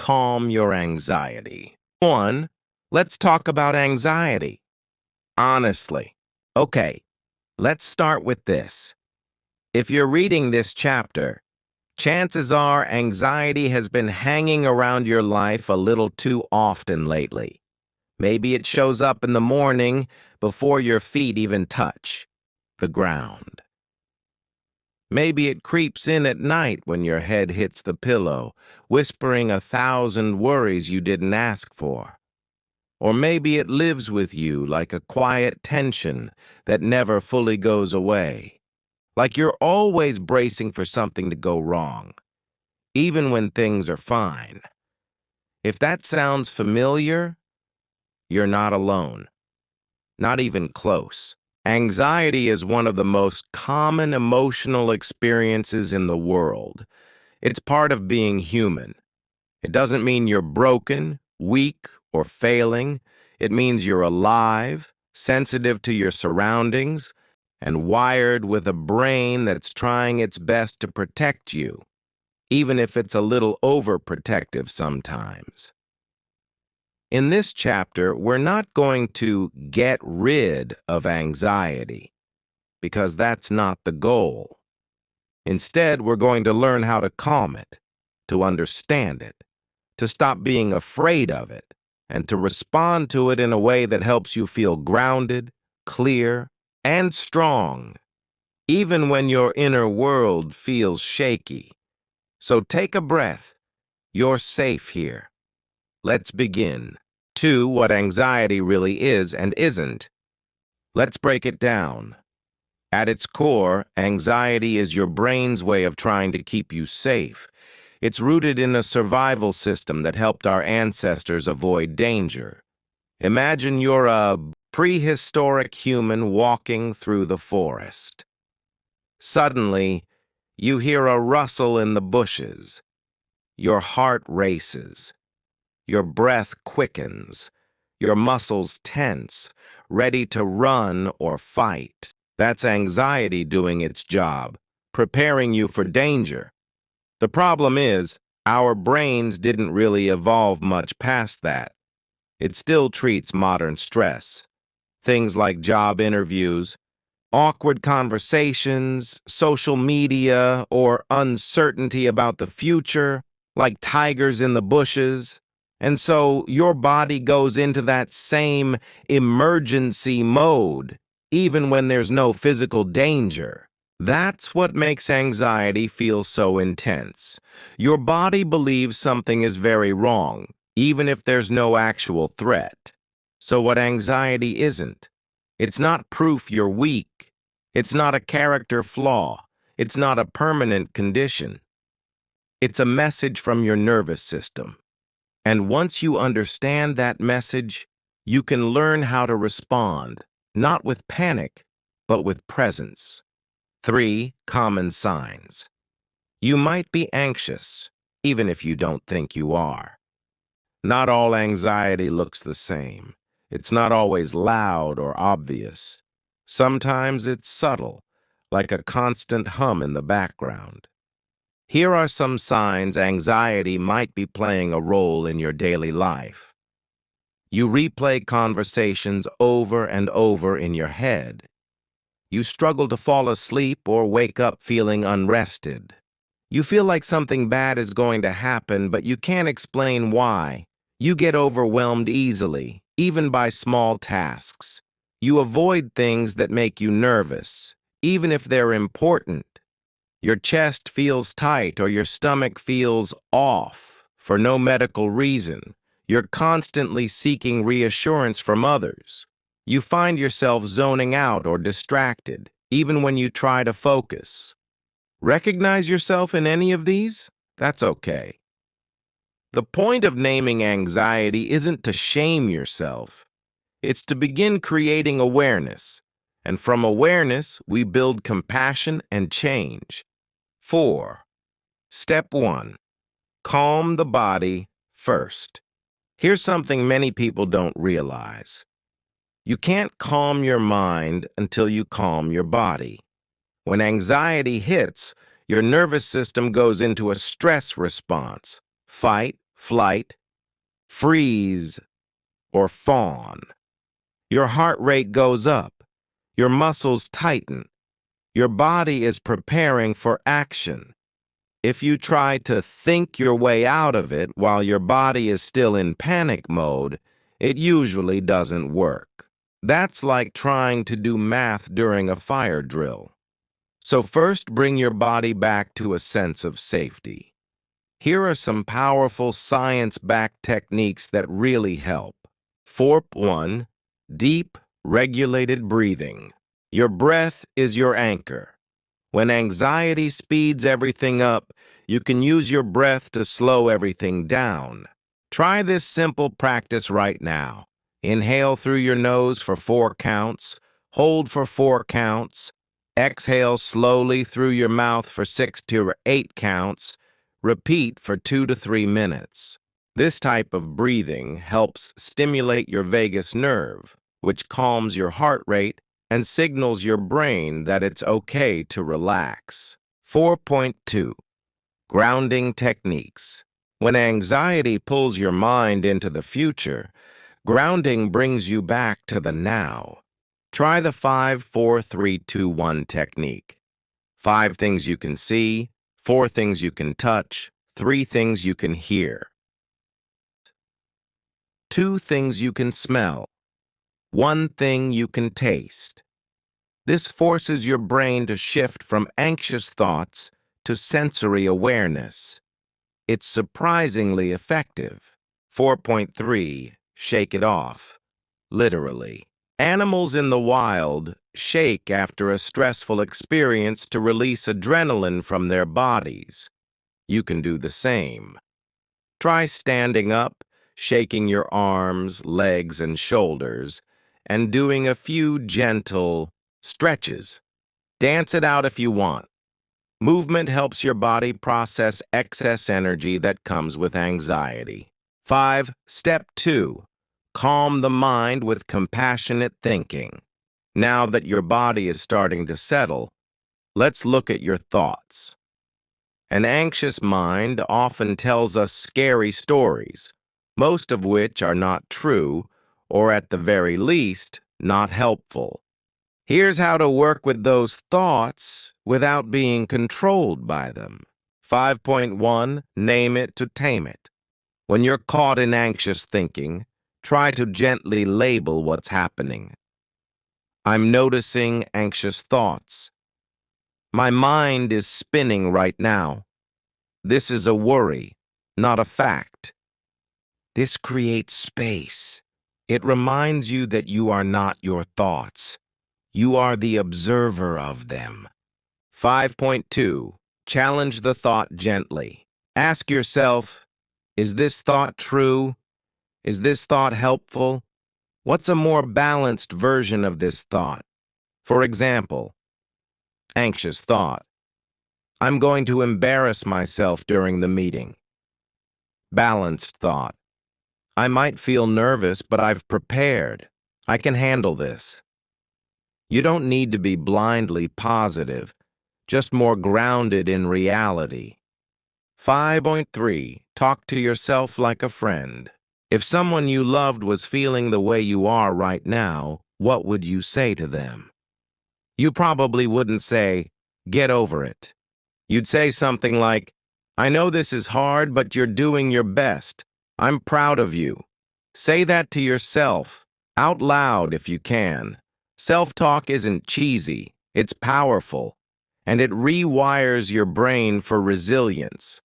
calm your anxiety. 1. Let's talk about anxiety. Honestly. Okay, let's start with this. If you're reading this chapter, chances are anxiety has been hanging around your life a little too often lately. Maybe it shows up in the morning before your feet even touch the ground. Maybe it creeps in at night when your head hits the pillow, whispering 1,000 worries you didn't ask for. Or maybe it lives with you like a quiet tension that never fully goes away. Like you're always bracing for something to go wrong, even when things are fine. If that sounds familiar, you're not alone. Not even close. Anxiety is one of the most common emotional experiences in the world. It's part of being human. It doesn't mean you're broken, weak, or failing. It means you're alive, sensitive to your surroundings, and wired with a brain that's trying its best to protect you, even if it's a little overprotective sometimes. In this chapter, we're not going to get rid of anxiety, because that's not the goal. Instead, we're going to learn how to calm it, to understand it, to stop being afraid of it, and to respond to it in a way that helps you feel grounded, clear, and strong, even when your inner world feels shaky. So take a breath. You're safe here. Let's begin. 2. What anxiety really is and isn't. Let's break it down. At its core, anxiety is your brain's way of trying to keep you safe. It's rooted in a survival system that helped our ancestors avoid danger. Imagine you're a prehistoric human walking through the forest. Suddenly, you hear a rustle in the bushes. Your heart races. Your breath quickens. Your muscles tense, ready to run or fight. That's anxiety doing its job, preparing you for danger. The problem is, our brains didn't really evolve much past that. It still treats modern stress. Things like job interviews, awkward conversations, social media, or uncertainty about the future, like tigers in the bushes. And so your body goes into that same emergency mode, even when there's no physical danger. That's what makes anxiety feel so intense. Your body believes something is very wrong, even if there's no actual threat. So what anxiety isn't? It's not proof you're weak. It's not a character flaw. It's not a permanent condition. It's a message from your nervous system. And once you understand that message, you can learn how to respond, not with panic, but with presence. 3. Common signs. You might be anxious, even if you don't think you are. Not all anxiety looks the same. It's not always loud or obvious. Sometimes it's subtle, like a constant hum in the background. Here are some signs anxiety might be playing a role in your daily life. You replay conversations over and over in your head. You struggle to fall asleep or wake up feeling unrested. You feel like something bad is going to happen, but you can't explain why. You get overwhelmed easily, even by small tasks. You avoid things that make you nervous, even if they're important. Your chest feels tight or your stomach feels off for no medical reason. You're constantly seeking reassurance from others. You find yourself zoning out or distracted, even when you try to focus. Recognize yourself in any of these? That's okay. The point of naming anxiety isn't to shame yourself. It's to begin creating awareness. And from awareness, we build compassion and change. 4. Step 1. Calm the body first. Here's something many people don't realize. You can't calm your mind until you calm your body. When anxiety hits, your nervous system goes into a stress response, fight, flight, freeze, or fawn. Your heart rate goes up, your muscles tighten, your body is preparing for action. If you try to think your way out of it while your body is still in panic mode, it usually doesn't work. That's like trying to do math during a fire drill. So first, bring your body back to a sense of safety. Here are some powerful science-backed techniques that really help. 4.1. Deep, regulated breathing. Your breath is your anchor. When anxiety speeds everything up, you can use your breath to slow everything down. Try this simple practice right now. Inhale through your nose for 4 counts, hold for 4 counts, exhale slowly through your mouth for 6 to 8 counts, repeat for 2 to 3 minutes. This type of breathing helps stimulate your vagus nerve, which calms your heart rate and signals your brain that it's okay to relax. 4.2. Grounding techniques. When anxiety pulls your mind into the future, grounding brings you back to the now. Try the 5-4-3-2-1 technique. 5 things you can see, 4 things you can touch, 3 things you can hear, 2 things you can smell, 1 thing you can taste. This forces your brain to shift from anxious thoughts to sensory awareness. It's surprisingly effective. 4.3. Shake it off. Literally. Animals in the wild shake after a stressful experience to release adrenaline from their bodies. You can do the same. Try standing up, shaking your arms, legs, and shoulders, and doing a few gentle stretches. Dance it out if you want. Movement helps your body process excess energy that comes with anxiety. 5. Step 2. Calm the mind with compassionate thinking. Now that your body is starting to settle, let's look at your thoughts. An anxious mind often tells us scary stories, most of which are not true, or at the very least, not helpful. Here's how to work with those thoughts without being controlled by them. 5.1. Name it to tame it. When you're caught in anxious thinking, try to gently label what's happening. I'm noticing anxious thoughts. My mind is spinning right now. This is a worry, not a fact. This creates space. It reminds you that you are not your thoughts. You are the observer of them. 5.2. Challenge the thought gently. Ask yourself, is this thought true? Is this thought helpful? What's a more balanced version of this thought? For example, anxious thought. I'm going to embarrass myself during the meeting. Balanced thought. I might feel nervous, but I've prepared. I can handle this. You don't need to be blindly positive, just more grounded in reality. 5.3. Talk to yourself like a friend. If someone you loved was feeling the way you are right now, what would you say to them? You probably wouldn't say, "Get over it." You'd say something like, "I know this is hard, but you're doing your best. I'm proud of you." Say that to yourself, out loud if you can. Self-talk isn't cheesy, it's powerful, and it rewires your brain for resilience.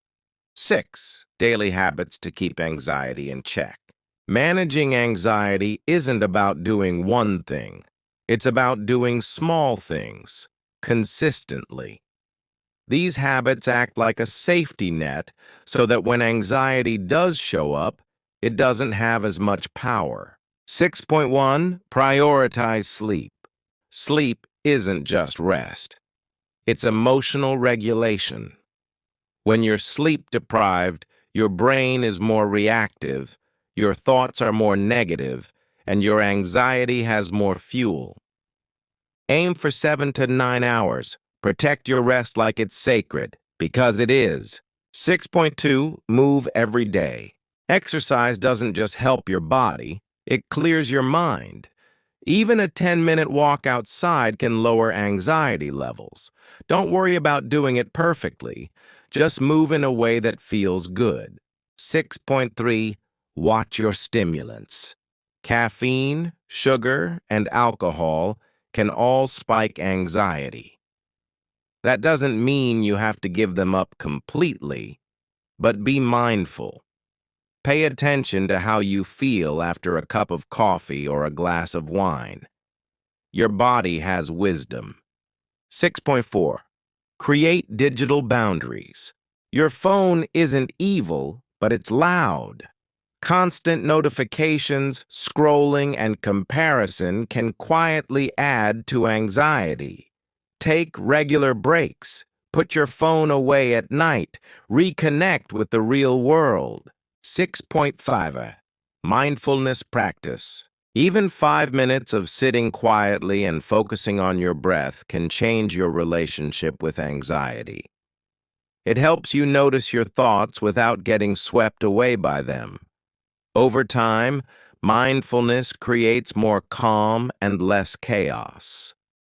6. Daily habits to keep anxiety in check. Managing anxiety isn't about doing one thing. It's about doing small things, consistently. These habits act like a safety net so that when anxiety does show up, it doesn't have as much power. 6.1. Prioritize sleep. Sleep isn't just rest. It's emotional regulation. When you're sleep-deprived, your brain is more reactive, your thoughts are more negative, and your anxiety has more fuel. Aim for 7 to 9 hours. Protect your rest like it's sacred, because it is. 6.2. Move every day. Exercise doesn't just help your body, it clears your mind. Even a 10-minute walk outside can lower anxiety levels. Don't worry about doing it perfectly. Just move in a way that feels good. 6.3. Watch your stimulants. Caffeine, sugar, and alcohol can all spike anxiety. That doesn't mean you have to give them up completely, but be mindful. Pay attention to how you feel after a cup of coffee or a glass of wine. Your body has wisdom. 6.4. Create digital boundaries. Your phone isn't evil, but it's loud. Constant notifications, scrolling, and comparison can quietly add to anxiety. Take regular breaks. Put your phone away at night. Reconnect with the real world. 6.5. Mindfulness practice. Even 5 minutes of sitting quietly and focusing on your breath can change your relationship with anxiety. It helps you notice your thoughts without getting swept away by them. Over time, mindfulness creates more calm and less chaos.